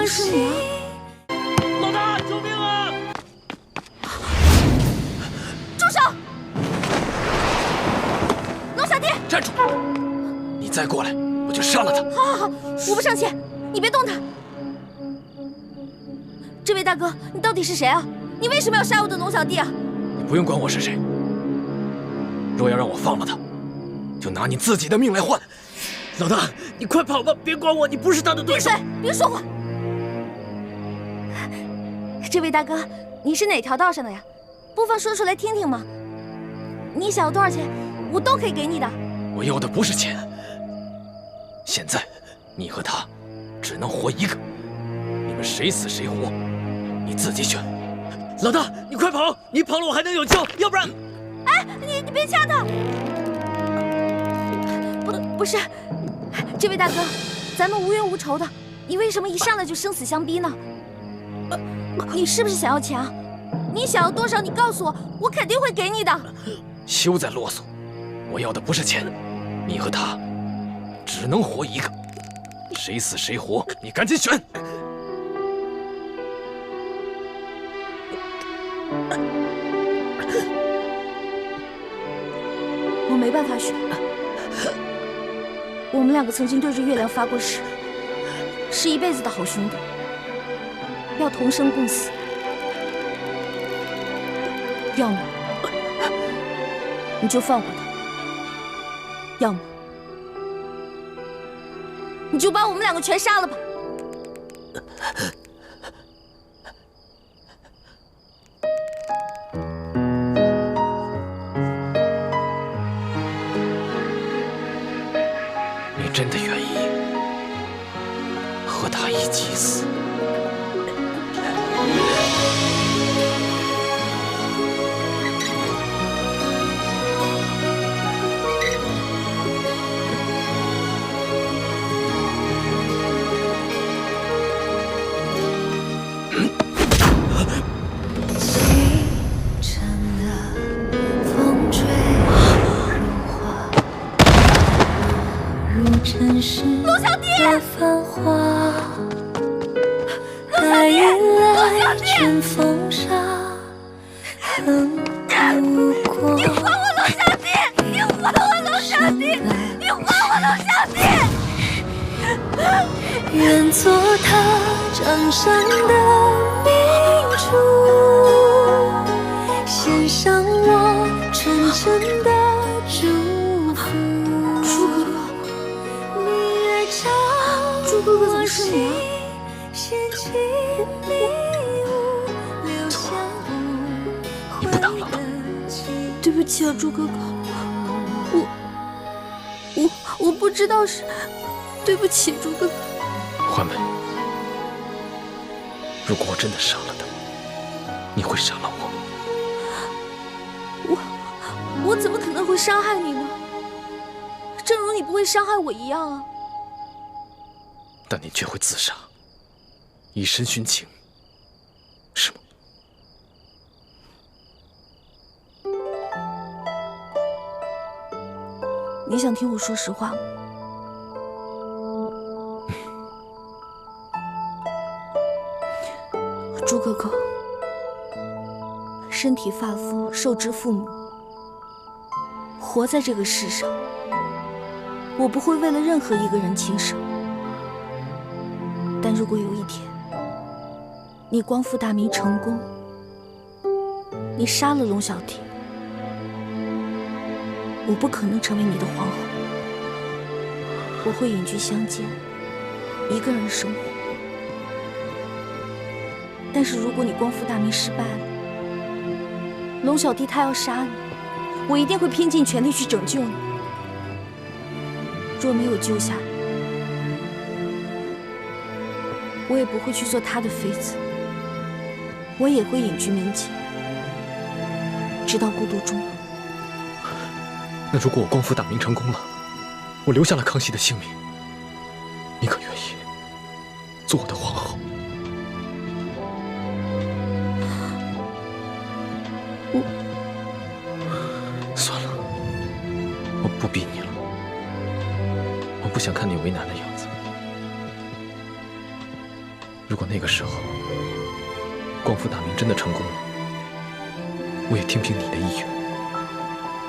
然是你啊！老大，救命啊！住手！龙小弟，站住！你再过来，我就杀了他！好，我不生气，你别动他。这位大哥，你到底是谁啊？你为什么要杀我的龙小弟啊？你不用管我是谁。若要让我放了他，就拿你自己的命来换。老大，你快跑吧，别管我，你不是他的对手。闭嘴，别说话。这位大哥，你是哪条道上的呀？不妨说出来听听嘛。你想要多少钱，我都可以给你的。我要的不是钱。现在，你和他只能活一个，你们谁死谁活，你自己选。老大，你快跑！你跑了我还能有救，要不然……哎，你别掐他！不是，这位大哥，咱们无冤无仇的，你为什么一上来就生死相逼呢？你是不是想要钱啊？你想要多少，你告诉我，我肯定会给你的。休再啰嗦，我要的不是钱，你和他只能活一个，谁死谁活，你赶紧选。我没办法选，我们两个曾经对着月亮发过誓，是一辈子的好兄弟，要同生共死。要么你就放过他，要么你就把我们两个全杀了吧。你真的愿意和他一起死？陆小弟，繁华，带来春风沙，恨无果。你还我陆小弟！你还我陆小弟！你还我陆小弟！愿做他掌上的明珠，献上我纯真的祝福。朱哥哥，怎么是你啊？你不打了吧？对不起啊，朱哥哥，我不知道是，对不起，朱哥哥。欢梅，如果我真的杀了他，你会杀了我？我怎么可能会伤害你呢？正如你不会伤害我一样啊。但你却会自杀，以身殉情，是吗？你想听我说实话吗？朱哥哥，身体发肤受之父母，活在这个世上，我不会为了任何一个人轻生。但如果有一天，你光复大明成功，你杀了龙小弟，我不可能成为你的皇后，我会隐居乡间，一个人生活。但是如果你光复大明失败了，龙小弟他要杀你，我一定会拼尽全力去拯救你。若没有救下你，我也不会去做他的妃子，我也会隐居民间，直到孤独终老。那如果我光复大明成功了，我留下了康熙的性命，你可愿意做我的皇后？算了，我不逼你了，我不想看你为难的样子。如果那个时候光复大明真的成功了，我也听凭你的意愿，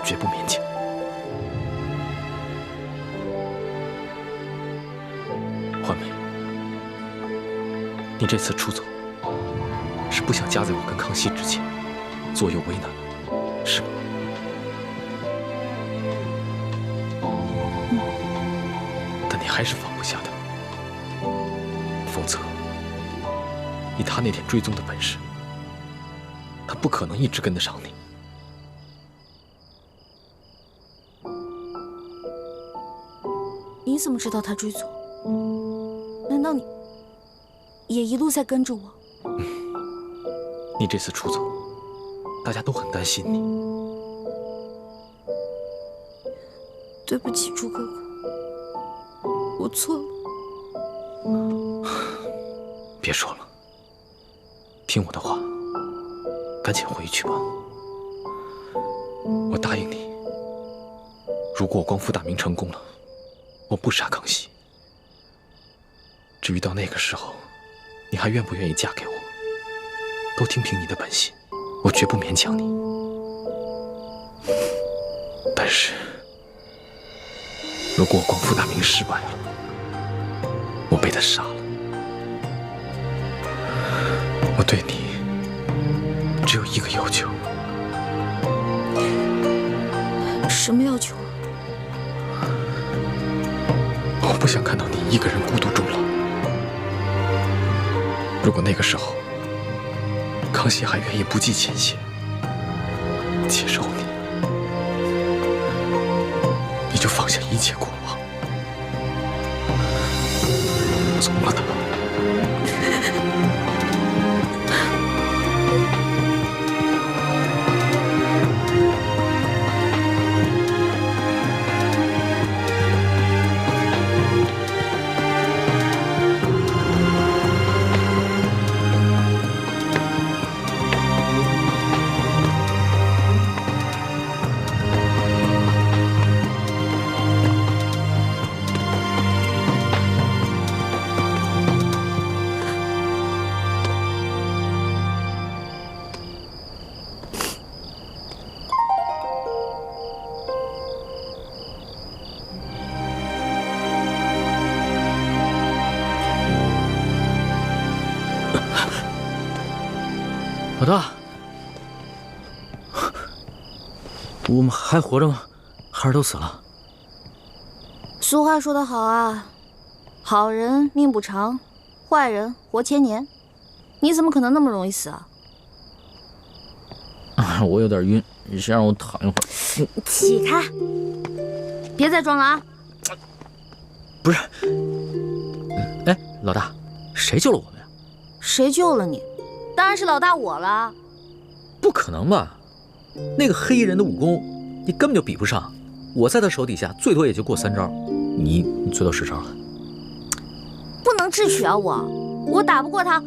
绝不勉强。环梅，你这次出走，是不想夹在我跟康熙之间，左右为难，是吗？但你还是放不下他，否则，以他那点追踪的本事，他不可能一直跟得上你。你怎么知道他追踪？难道你也一路在跟着我？你这次出走，大家都很担心你。对不起，朱哥哥，我错了。别说了，听我的话，赶紧回去吧。我答应你，如果我光复大明成功了，我不杀康熙。至于到那个时候，你还愿不愿意嫁给我，都听凭你的本心，我绝不勉强你。但是，如果我光复大明失败了，我被他杀了，我对你只有一个要求。什么要求啊？我不想看到你一个人孤独终老。如果那个时候，康熙还愿意不计前嫌接受你，你就放下一切过往，从了他。老大，我们还活着吗？还是都死了？俗话说得好啊，好人命不长，坏人活千年。你怎么可能那么容易死啊？我有点晕，你先让我躺一会儿。起开，别再装了啊！不是，哎，老大，谁救了我们呀？谁救了你？当然是老大我了。不可能吧？那个黑衣人的武功，你根本就比不上。我在他手底下，最多也就过3招，你最多10招了。不能智取啊！我打不过他，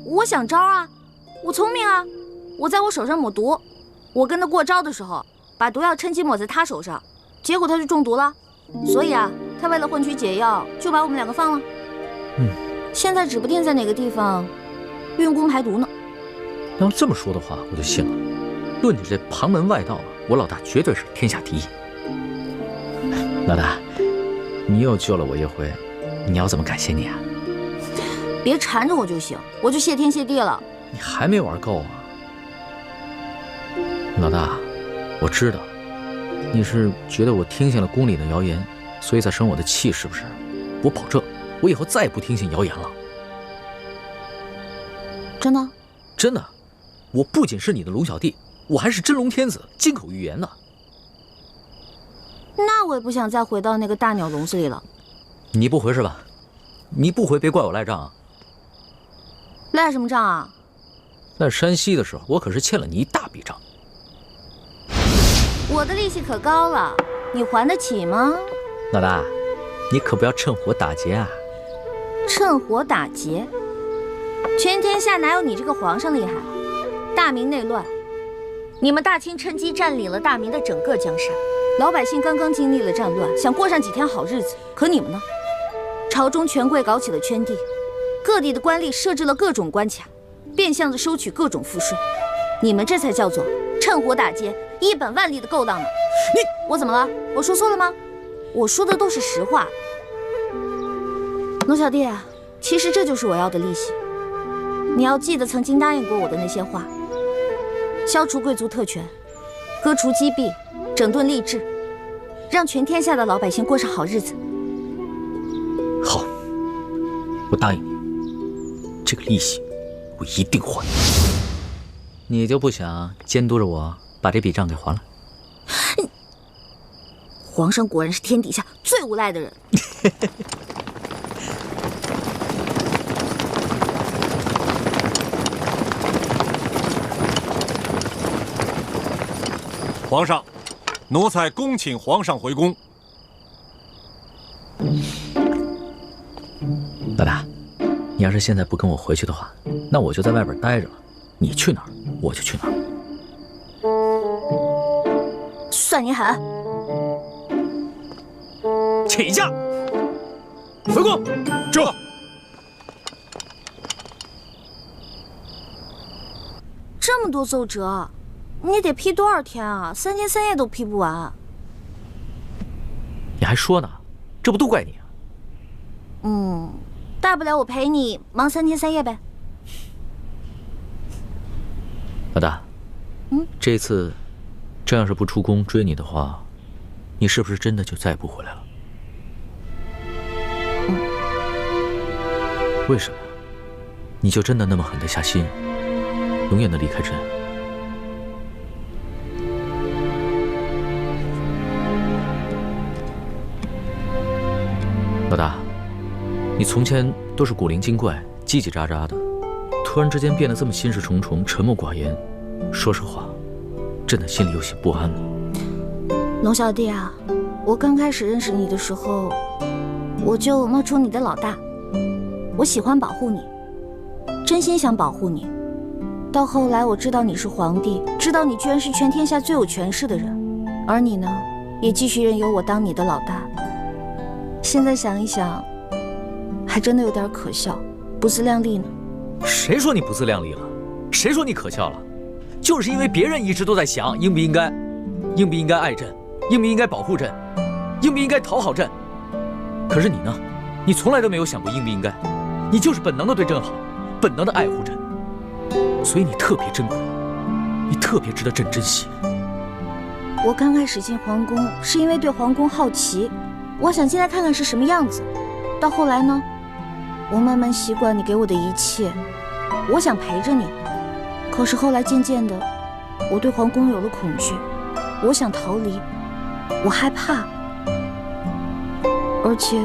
我想招啊，我聪明啊，我在我手上抹毒，我跟他过招的时候，把毒药趁机抹在他手上，结果他就中毒了。所以啊，他为了换取解药，就把我们2个放了。现在指不定在哪个地方运功排毒呢。要这么说的话，我就信了。论你这旁门外道啊，我老大绝对是天下第一。老大，你又救了我一回，你要怎么感谢你啊？别缠着我就行，我就谢天谢地了。你还没玩够啊？老大，我知道你是觉得我听信了宫里的谣言，所以才生我的气，是不是？我保证，我以后再也不听信谣言了。真的？真的，我不仅是你的龙小弟，我还是真龙天子，金口玉言的。那我也不想再回到那个大鸟笼子里了。你不回是吧？你不回，别怪我赖账啊。赖什么账啊？在山西的时候，我可是欠了你一大笔账。我的利息可高了，你还得起吗？老大，你可不要趁火打劫啊！趁火打劫？全天下哪有你这个皇上厉害？大明内乱，你们大清趁机占领了大明的整个江山，老百姓刚刚经历了战乱，想过上几天好日子，可你们呢？朝中权贵搞起了圈地，各地的官吏设置了各种关卡，变相的收取各种赋税。你们这才叫做趁火打劫，一本万利的勾当呢！我怎么了？我说错了吗？我说的都是实话。龙小弟啊，其实这就是我要的利息。你要记得曾经答应过我的那些话：消除贵族特权，革除积弊，整顿吏治，让全天下的老百姓过上好日子。好，我答应你，这个利息我一定还。你就不想监督着我把这笔账给还了？皇上果然是天底下最无赖的人。皇上，奴才恭请皇上回宫。老大，你要是现在不跟我回去的话，那我就在外边待着了。你去哪儿，我就去哪儿。算你狠！起驾，回宫。这。这么多奏折，你得批多少天啊？3天3夜都批不完。你还说呢？这不都怪你啊？大不了我陪你忙3天3夜呗。老大，这次真要是不出宫追你的话，你是不是真的就再也不回来了？为什么呀？你就真的那么狠得下心，永远的离开朕？老大，你从前都是古灵精怪、叽叽喳喳的，突然之间变得这么心事重重、沉默寡言，说实话，朕的心里有些不安了。龙小弟啊，我刚开始认识你的时候，我就冒充你的老大，我喜欢保护你，真心想保护你。到后来我知道你是皇帝，知道你居然是全天下最有权势的人，而你呢，也继续任由我当你的老大。现在想一想，还真的有点可笑，不自量力呢。谁说你不自量力了？谁说你可笑了？就是因为别人一直都在想应不应该爱朕，应不应该保护朕，应不应该讨好朕。可是你呢？你从来都没有想过应不应该，你就是本能的对朕好，本能的爱护朕，所以你特别珍贵，你特别值得朕珍惜。我刚开始进皇宫是因为对皇宫好奇，我想进来看看是什么样子。到后来呢，我慢慢习惯你给我的一切，我想陪着你。可是后来渐渐的，我对皇宫有了恐惧，我想逃离，我害怕。而且，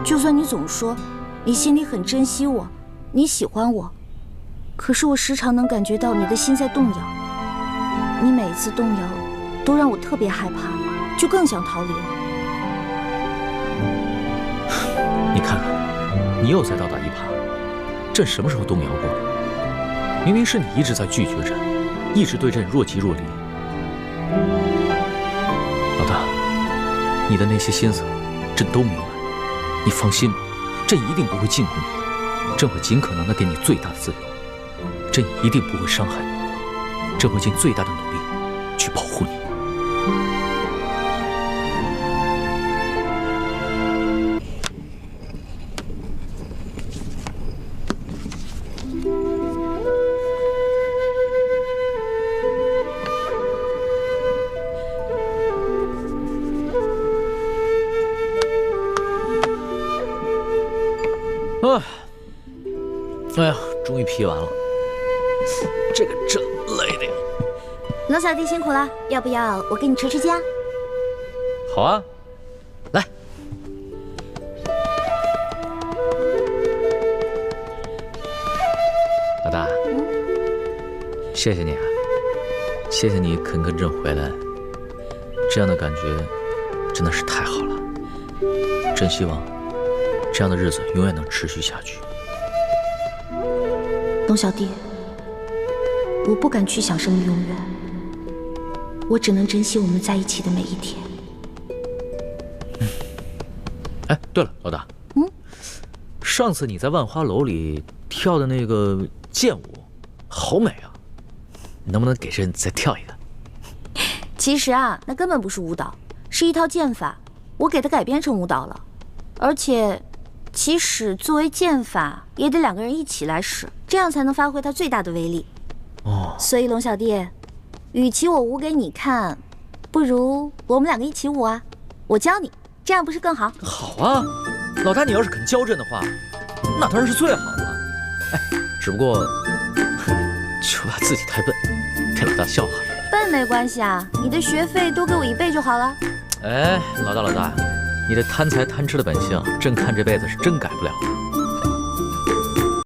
就算你总说你心里很珍惜我，你喜欢我，可是我时常能感觉到你的心在动摇。你每一次动摇，都让我特别害怕，就更想逃离了。你看看，你又在倒打一耙。朕什么时候动摇过？明明是你一直在拒绝朕，一直对朕若即若离。老大，你的那些心思，朕都明白。你放心，朕一定不会禁锢你，朕会尽可能的给你最大的自由，朕一定不会伤害你，朕会尽最大的努力去保护你。哎呀，终于批完了，这个真累的呀。龙小弟辛苦了，要不要我给你捶捶肩？好啊，来。老大，谢谢你啊，谢谢你肯跟朕回来，这样的感觉真的是太好了。朕希望这样的日子永远能持续下去。龙小弟，我不敢去想什么永远，我只能珍惜我们在一起的每一天。哎，对了，老大，上次你在万花楼里跳的那个剑舞，好美啊！能不能给朕再跳一个？其实啊，那根本不是舞蹈，是一套剑法，我给它改编成舞蹈了。而且，其实作为剑法，也得2个人一起来使，这样才能发挥它最大的威力。哦，所以龙小弟，与其我舞给你看，不如我们2个一起舞啊！我教你，这样不是更好？好啊，老大，你要是肯教朕的话，那当然是最好的。哎，只不过就怕自己太笨，被老大笑话了。笨没关系啊，你的学费多给我1倍就好了。哎，老大，你这贪财贪吃的本性，朕看这辈子是真改不了了。